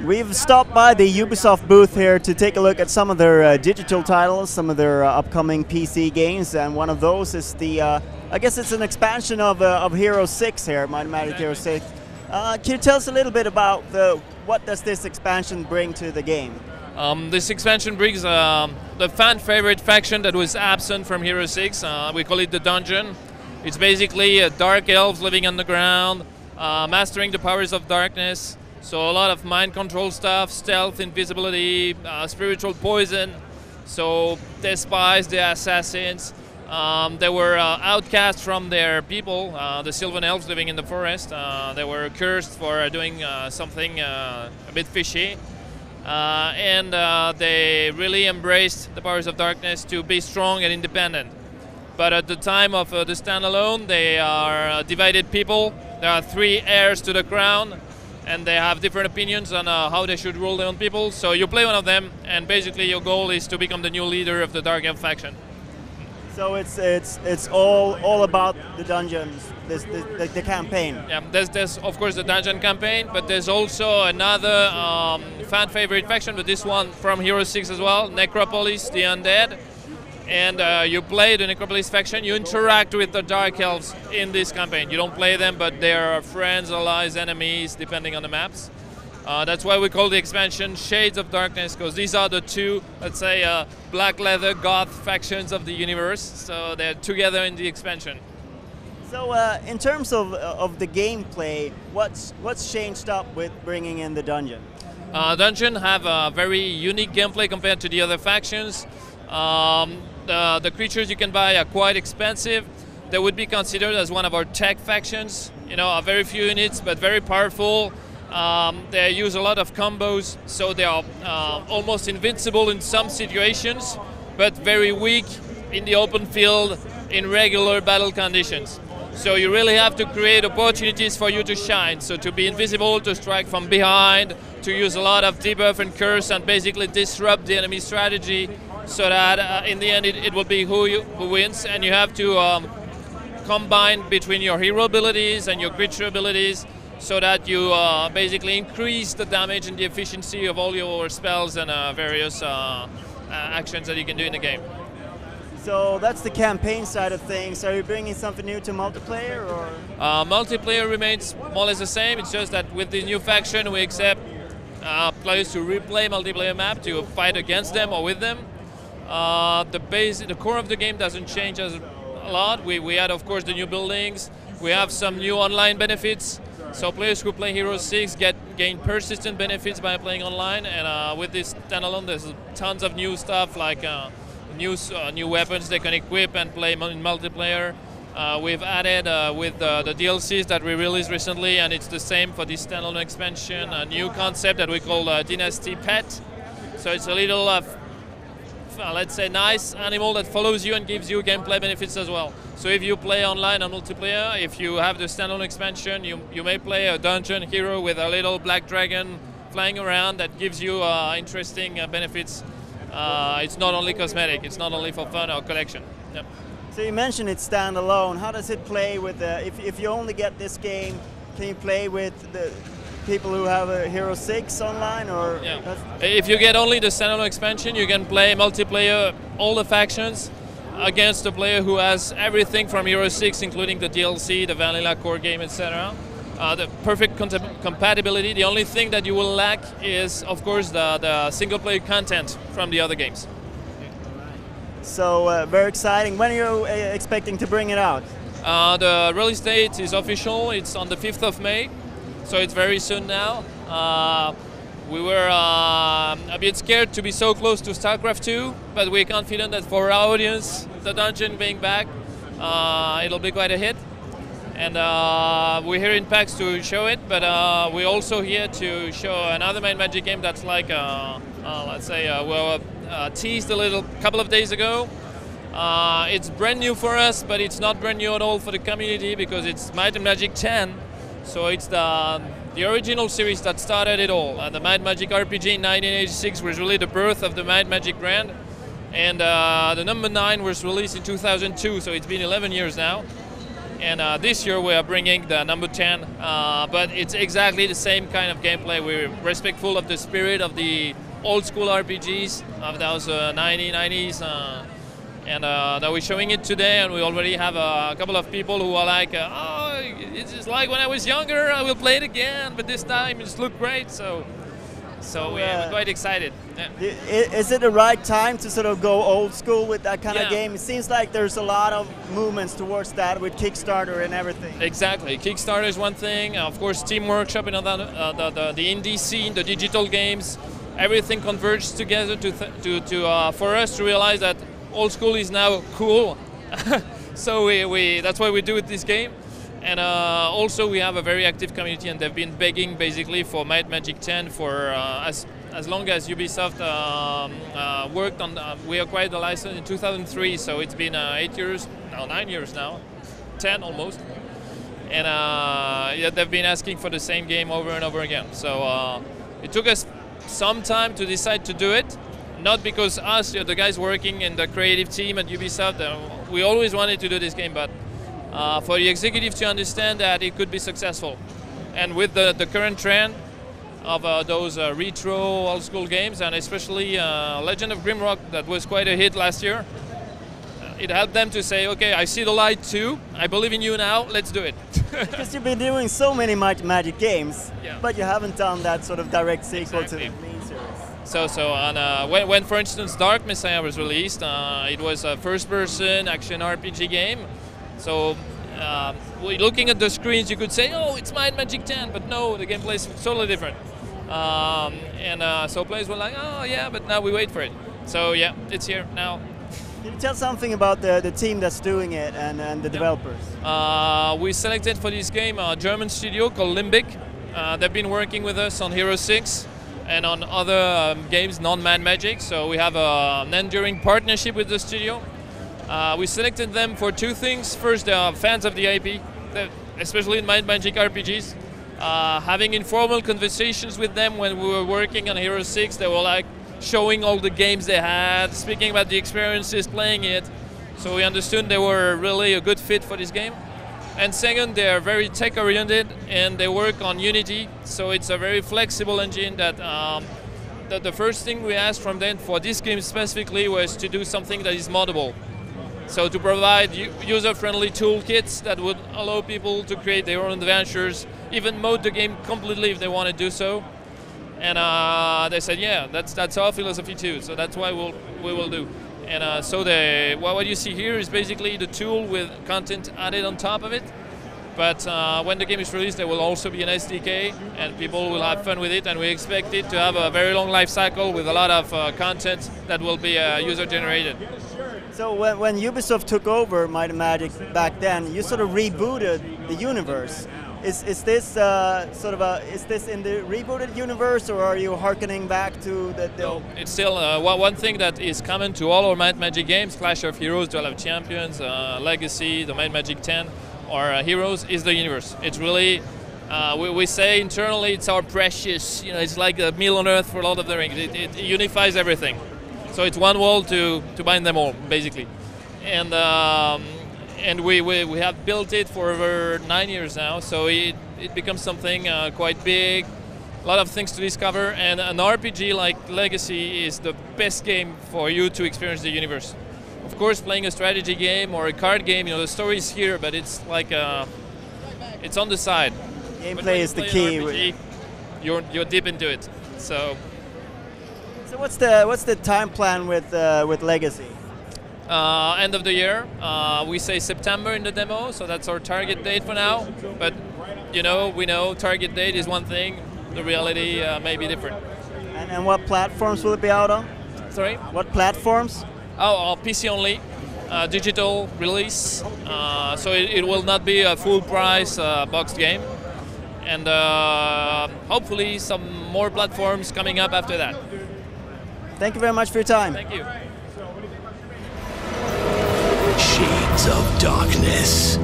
We've stopped by the Ubisoft booth here to take a look at some of their digital titles, some of their upcoming PC games, and one of those is the, I guess it's an expansion of Hero 6 here, Might and Magic Hero 6. Can you tell us a little bit about what does this expansion bring to the game? This expansion brings the fan favorite faction that was absent from Hero 6. We call it the Dungeon. It's basically dark elves living underground, mastering the powers of darkness. So a lot of mind control stuff, stealth, invisibility, spiritual poison. So they spies, they're assassins. They were outcast from their people, the Sylvan elves living in the forest. They were cursed for doing something a bit fishy. And they really embraced the powers of darkness to be strong and independent. But at the time of the standalone, they are divided people. There are 3 heirs to the crown, and they have different opinions on how they should rule their own people. So you play one of them, and basically your goal is to become the new leader of the Dark Elf faction. So it's all about the dungeons, the campaign. Yeah, there's of course the dungeon campaign, but there's also another fan favorite faction, but this one from Hero 6 as well, Necropolis, the Undead. And you play the Necropolis faction, you interact with the Dark Elves in this campaign. You don't play them, but they are friends, allies, enemies, depending on the maps. That's why we call the expansion Shades of Darkness, because these are the 2, let's say, black leather goth factions of the universe. So they're together in the expansion. So in terms of the gameplay, what's changed up with bringing in the dungeon? Dungeon have a very unique gameplay compared to the other factions. The creatures you can buy are quite expensive. They would be considered as one of our tech factions. You know, very few units, but very powerful. They use a lot of combos, so they are almost invincible in some situations, but very weak in the open field in regular battle conditions. So you really have to create opportunities for you to shine. So to be invisible, to strike from behind, to use a lot of debuff and curse and basically disrupt the enemy strategy, so that in the end it will be who wins, and you have to combine between your hero abilities and your creature abilities so that you basically increase the damage and the efficiency of all your spells and various actions that you can do in the game. So that's the campaign side of things. Are you bringing something new to multiplayer, or? Multiplayer remains more or less the same. It's just that with the new faction we accept players to replay multiplayer map, to fight against them or with them. The core of the game doesn't change a lot. We add, of course, the new buildings. We have some new online benefits. So players who play Hero 6 gain persistent benefits by playing online. And with this standalone, there's tons of new stuff like new weapons they can equip and play in multiplayer. We've added with the DLCs that we released recently, and it's the same for this standalone expansion, a new concept that we call Dynasty Pet. So it's a little let's say nice animal that follows you and gives you gameplay benefits as well. So if you play online and multiplayer, if you have the standalone expansion, you may play a dungeon hero with a little black dragon flying around that gives you interesting benefits. It's not only cosmetic, it's not only for fun or collection. Yep. So you mentioned it's standalone. How does it play with if you only get this game, can you play with the people who have a Hero 6 online, or? Yeah. If you get only the standalone expansion, you can play multiplayer, all the factions, against a player who has everything from Hero 6, including the DLC, the vanilla core game, etc. The perfect compatibility. The only thing that you will lack is, of course, the single-player content from the other games. So very exciting. When are you expecting to bring it out? The release date is official. It's on the 5th of May. So it's very soon now. We were a bit scared to be so close to StarCraft 2, but we're confident that for our audience, the dungeon being back, it'll be quite a hit. And we're here in PAX to show it, but we're also here to show another Might and Magic game that's like, let's say, we teased a little couple of days ago. It's brand new for us, but it's not brand new at all for the community because it's Might and Magic 10. So it's the original series that started it all. The Might and Magic RPG in 1986 was really the birth of the Might and Magic brand. And the number 9 was released in 2002, so it's been 11 years now. And this year we are bringing the number 10, but it's exactly the same kind of gameplay. We're respectful of the spirit of the old school RPGs of those 90s, and that we're showing it today, and we already have a couple of people who are like, oh, it's just like when I was younger, I will play it again, but this time it just looked great, so we're quite excited. Yeah. Is it the right time to sort of go old school with that kind of game? It seems like there's a lot of movements towards that with Kickstarter and everything. Exactly. Kickstarter is one thing. Of course, Team Workshop and the indie scene, the digital games, everything converged together for us to realize that old school is now cool. So that's why we do it this game. And also we have a very active community, and they've been begging basically for Might Magic 10 for as long as Ubisoft worked on. We acquired the license in 2003, so it's been 8 years, no, 9 years now, 10 almost. And yeah, they've been asking for the same game over and over again. So it took us some time to decide to do it. Not because us, the guys working in the creative team at Ubisoft, we always wanted to do this game, but for the executive to understand that it could be successful. And with the current trend of those retro old school games, and especially Legend of Grimrock, that was quite a hit last year, it helped them to say, okay, I see the light too, I believe in you now, let's do it. Because you've been doing so many Might Magic games, but you haven't done that sort of direct sequel to the main series. So when for instance Dark Messiah was released, it was a first-person action RPG game. So looking at the screens, you could say, oh, it's Might Magic 10, but no, the gameplay is totally different. So players were like, oh yeah, but now we wait for it. So yeah, it's here now. Can you tell something about the team that's doing it and the developers? We selected for this game a German studio called Limbic. They've been working with us on Hero 6 and on other games, non-Mad Magic, so we have an enduring partnership with the studio. We selected them for two things. First, they are fans of the IP, especially in Might Magic RPGs. Having informal conversations with them when we were working on Hero 6, they were like showing all the games they had, speaking about the experiences playing it. So we understood they were really a good fit for this game. And second, they are very tech-oriented and they work on Unity, so it's a very flexible engine that the first thing we asked from them for this game specifically was to do something that is moddable. So to provide user-friendly toolkits that would allow people to create their own adventures, even mod the game completely if they want to do so. And they said, yeah, that's our philosophy too, so that's why we will do. And so what you see here is basically the tool with content added on top of it. But when the game is released, there will also be an SDK, and people will have fun with it. And we expect it to have a very long life cycle with a lot of content that will be user-generated. So when Ubisoft took over Might and Magic back then, you sort of rebooted the universe. Is this is this in the rebooted universe, or are you harkening back to the? No, it's still one thing that is common to all our Might Magic games: Clash of Heroes, Duel of Champions, Legacy, the Might Magic 10, or Heroes, is the universe. It's really we say internally it's our precious. It's like a meal on earth for Lord of the Rings. It unifies everything. So it's one world to bind them all, basically. And we have built it for over 9 years now, so it becomes something quite big, a lot of things to discover, and an RPG like Legacy is the best game for you to experience the universe. Of course, playing a strategy game or a card game, the story is here, but it's like it's on the side. Gameplay is the key. RPG, you're deep into it. So what's the time plan with Legacy? End of the year. We say September in the demo, so that's our target date for now. But we know target date is one thing, the reality may be different. And what platforms will it be out on? Sorry? What platforms? Oh, PC only, digital release. So it will not be a full price boxed game. And hopefully some more platforms coming up after that. Thank you very much for your time. Thank you. Shades of darkness.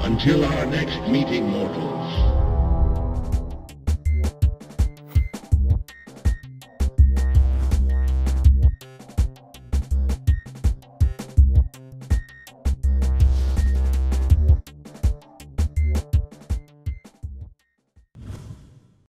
Until our next meeting, mortals.